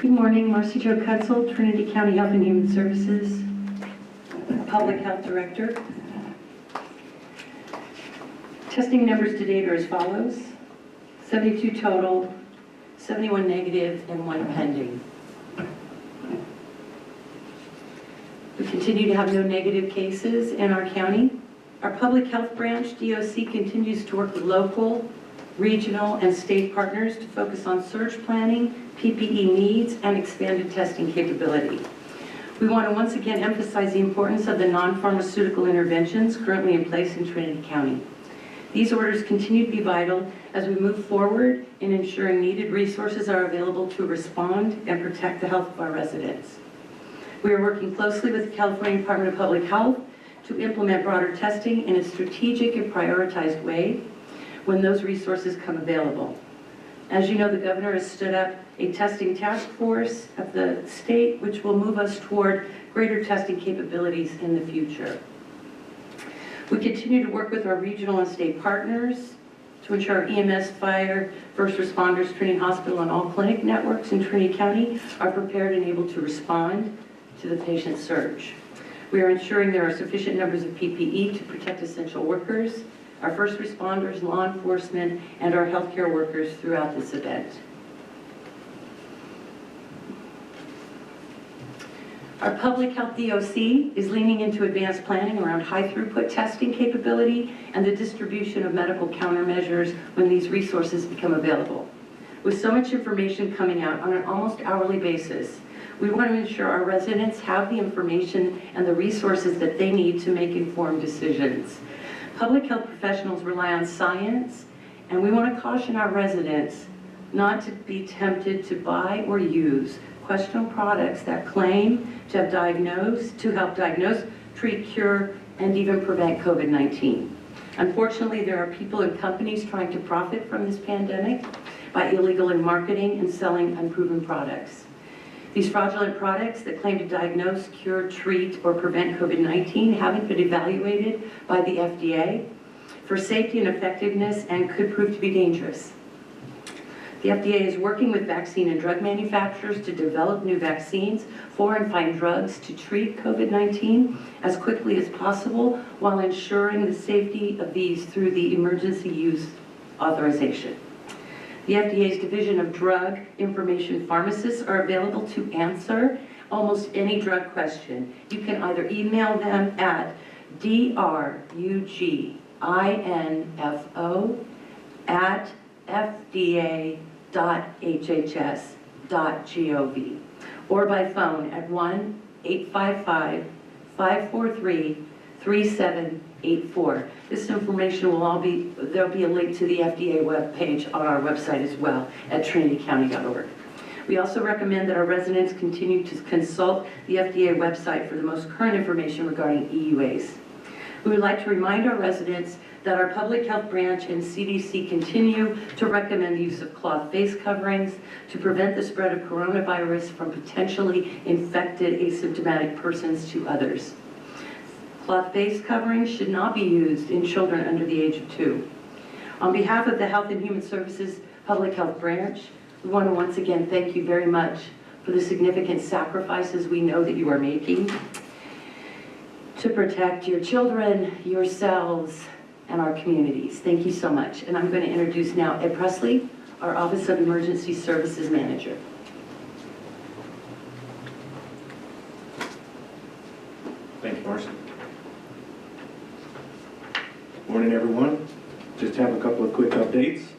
Good morning, Marcy Jo Kutzel, Trinity County Health and Human Services, Public Health Director. Testing numbers to date are as follows: 72 total, 71 negative, and 1 pending. We continue to have no negative cases in our county. Our public health branch, DOC, continues to work with local, regional, and state partners to focus on surge planning, PPE needs, and expanded testing capability. We want to once again emphasize the importance of the non-pharmaceutical interventions currently in place in Trinity County. These orders continue to be vital as we move forward in ensuring needed resources are available to respond and protect the health of our residents. We are working closely with the California Department of Public Health to implement broader testing in a strategic and prioritized way when those resources come available. As you know, the governor has stood up a testing task force at the state, which will move us toward greater testing capabilities in the future. We continue to work with our regional and state partners to ensure our EMS, fire, first responders, Trinity Hospital, and all clinic networks in Trinity County are prepared and able to respond to the patient surge. We are ensuring there are sufficient numbers of PPE to protect essential workers, our first responders, law enforcement, and our healthcare workers throughout this event. Our public health DOC is leaning into advanced planning around high throughput testing capability and the distribution of medical countermeasures when these resources become available. With so much information coming out on an almost hourly basis, we want to ensure our residents have the information and the resources that they need to make informed decisions. Public health professionals rely on science, and we want to caution our residents not to be tempted to buy or use questionable products that claim to help diagnose, treat, cure, and even prevent COVID-19. Unfortunately, there are people and companies trying to profit from this pandemic by illegally marketing and selling unproven products. These fraudulent products that claim to diagnose, cure, treat, or prevent COVID-19 haven't been evaluated by the FDA for safety and effectiveness and could prove to be dangerous. The FDA is working with vaccine and drug manufacturers to develop new vaccines for and find drugs to treat COVID-19 as quickly as possible while ensuring the safety of these through the emergency use authorization. The FDA's Division of Drug Information Pharmacists are available to answer almost any drug question. You can either email them at druginfo@fda.hhs.gov or by phone at 1-855-543-3784. This information will there'll be a link to the FDA webpage on our website as well at trinitycounty.org. We also recommend that our residents continue to consult the FDA website for the most current information regarding EUAs. We would like to remind our residents that our public health branch and CDC continue to recommend the use of cloth face coverings to prevent the spread of coronavirus from potentially infected asymptomatic persons to others. Cloth face coverings should not be used in children under the age of 2. On behalf of the Health and Human Services Public Health Branch, we want to once again thank you very much for the significant sacrifices we know that you are making to protect your children, yourselves, and our communities. Thank you so much. And I'm going to introduce now Ed Presley, our Office of Emergency Services Manager. Thank you, Marcy. Morning, everyone. Just have a couple of quick updates.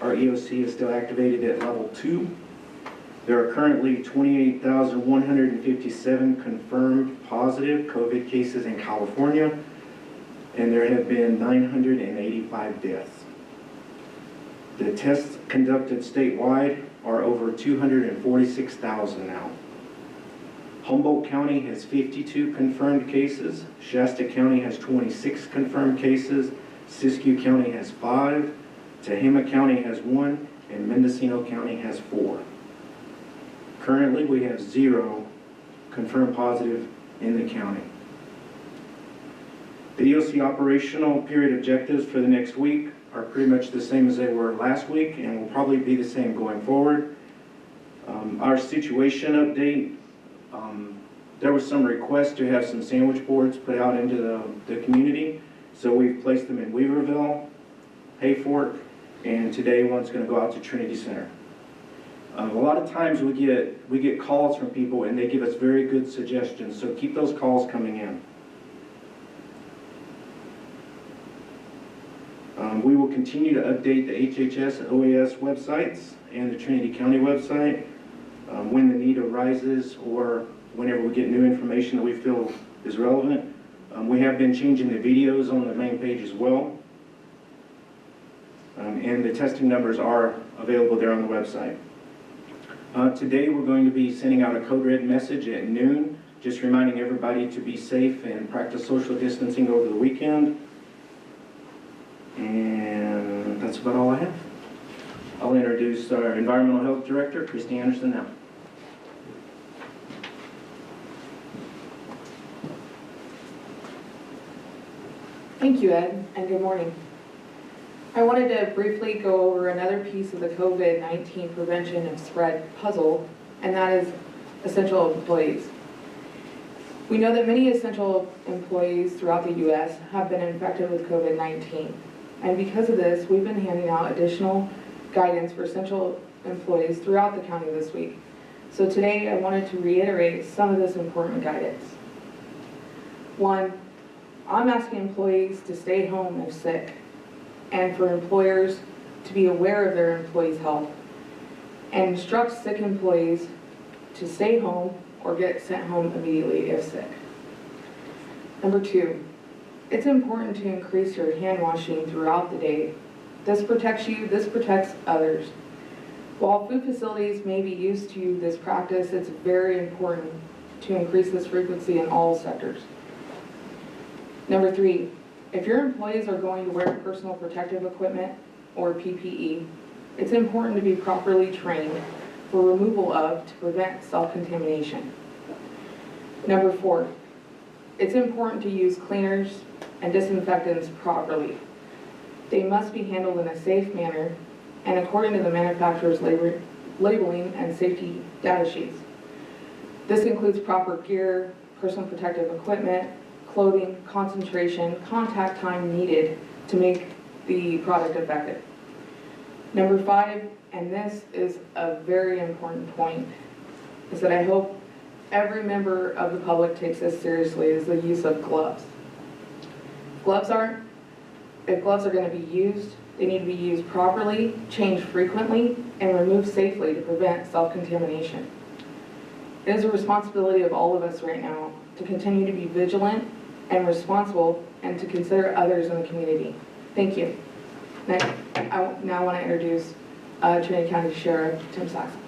Our EOC is still activated at level 2. There are currently 28,157 confirmed positive COVID cases in California, and there have been 985 deaths. The tests conducted statewide are over 246,000 now. Humboldt County has 52 confirmed cases. Shasta County has 26 confirmed cases. Siskiyou County has 5. Tehama County has 1, and Mendocino County has 4. Currently, we have 0 confirmed positive in the county. The EOC operational period objectives for the next week are pretty much the same as they were last week and will probably be the same going forward. Our situation update, there was some request to have some sandwich boards put out into the community. So we've placed them in Weaverville, Hayfork, and today one's going to go out to Trinity Center. A lot of times we get calls from people and they give us very good suggestions, so keep those calls coming in. We will continue to update the HHS and OAS websites and the Trinity County website when the need arises or whenever we get new information that we feel is relevant. We have been changing the videos on the main page as well. And the testing numbers are available there on the website. Today we're going to be sending out a code red message at noon, just reminding everybody to be safe and practice social distancing over the weekend. And that's about all I have. I'll introduce our Environmental Health Director, Christy Anderson, now. Thank you, Ed, and good morning. I wanted to briefly go over another piece of the COVID-19 prevention of spread puzzle, and that is essential employees. We know that many essential employees throughout the U.S. have been infected with COVID-19, and because of this, we've been handing out additional guidance for essential employees throughout the county this week. So today, I wanted to reiterate some of this important guidance. 1, I'm asking employees to stay home if sick, and for employers to be aware of their employees' health and instruct sick employees to stay home or get sent home immediately if sick. Number 2, it's important to increase your hand washing throughout the day. This protects you, this protects others. While food facilities may be used to this practice, it's very important to increase this frequency in all sectors. Number 3, if your employees are going to wear personal protective equipment or PPE, it's important to be properly trained for removal of to prevent self-contamination. Number 4, it's important to use cleaners and disinfectants properly. They must be handled in a safe manner and according to the manufacturer's labeling and safety data sheets. This includes proper gear, personal protective equipment, clothing, concentration, contact time needed to make the product effective. Number 5, and this is a very important point, is that I hope every member of the public takes this seriously, is the use of gloves. If gloves are going to be used, they need to be used properly, changed frequently, and removed safely to prevent self-contamination. It is a responsibility of all of us right now to continue to be vigilant and responsible and to consider others in the community. Thank you. Next, I now want to introduce Trinity County Sheriff Tim Saxon.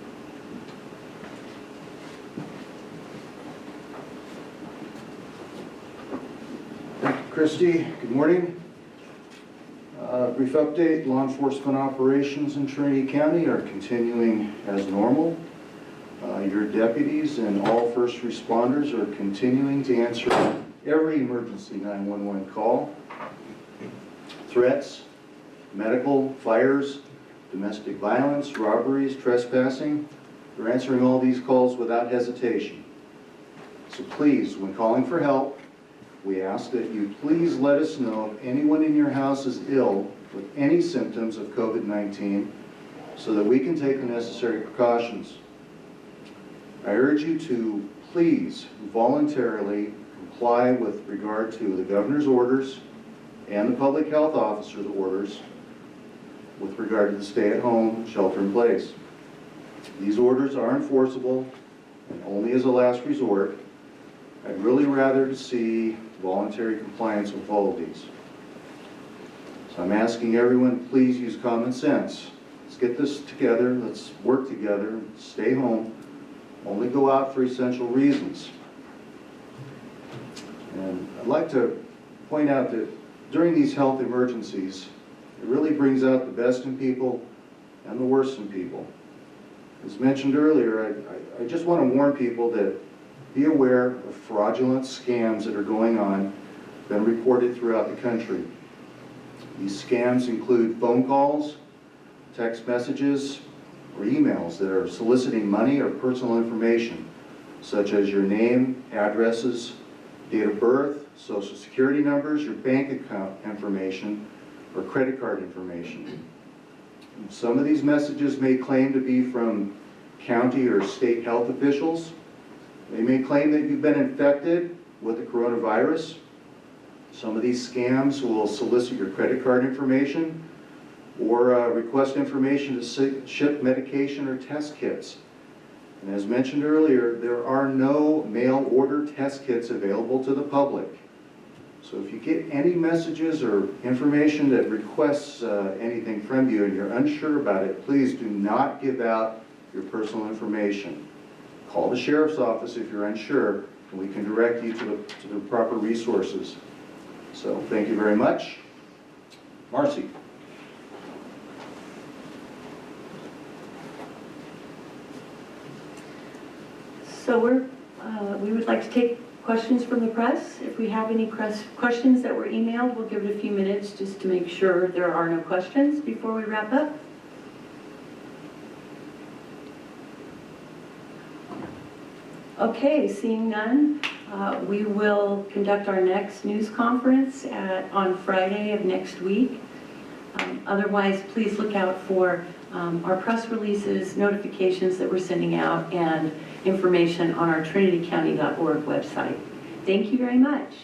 Thank you, Christy. Good morning. Brief update, law enforcement operations in Trinity County are continuing as normal. Your deputies and all first responders are continuing to answer every emergency 911 call. Threats, medical, fires, domestic violence, robberies, trespassing, they're answering all these calls without hesitation. So please, when calling for help, we ask that you please let us know if anyone in your house is ill with any symptoms of COVID-19 so that we can take the necessary precautions. I urge you to please voluntarily comply with regard to the governor's orders and the public health officer's orders with regard to the stay-at-home, shelter-in-place. These orders are enforceable and only as a last resort. I'd really rather see voluntary compliance with all of these. So I'm asking everyone, please use common sense. Let's get this together, let's work together, stay home, only go out for essential reasons. And I'd like to point out that during these health emergencies, it really brings out the best in people and the worst in people. As mentioned earlier, I just want to warn people that be aware of fraudulent scams that are going on, been reported throughout the country. These scams include phone calls, text messages, or emails that are soliciting money or personal information, such as your name, addresses, date of birth, social security numbers, your bank account information, or credit card information. Some of these messages may claim to be from county or state health officials. They may claim that you've been infected with the coronavirus. Some of these scams will solicit your credit card information or request information to ship medication or test kits. And as mentioned earlier, there are no mail order test kits available to the public. So if you get any messages or information that requests anything from you and you're unsure about it, please do not give out your personal information. Call the sheriff's office if you're unsure, and we can direct you to the proper resources. So thank you very much. Marcy. So we would like to take questions from the press. If we have any questions that were emailed, we'll give it a few minutes just to make sure there are no questions before we wrap up. Okay, seeing none, we will conduct our next news conference on Friday of next week. Otherwise, please look out for our press releases, notifications that we're sending out, and information on our trinitycounty.org website. Thank you very much.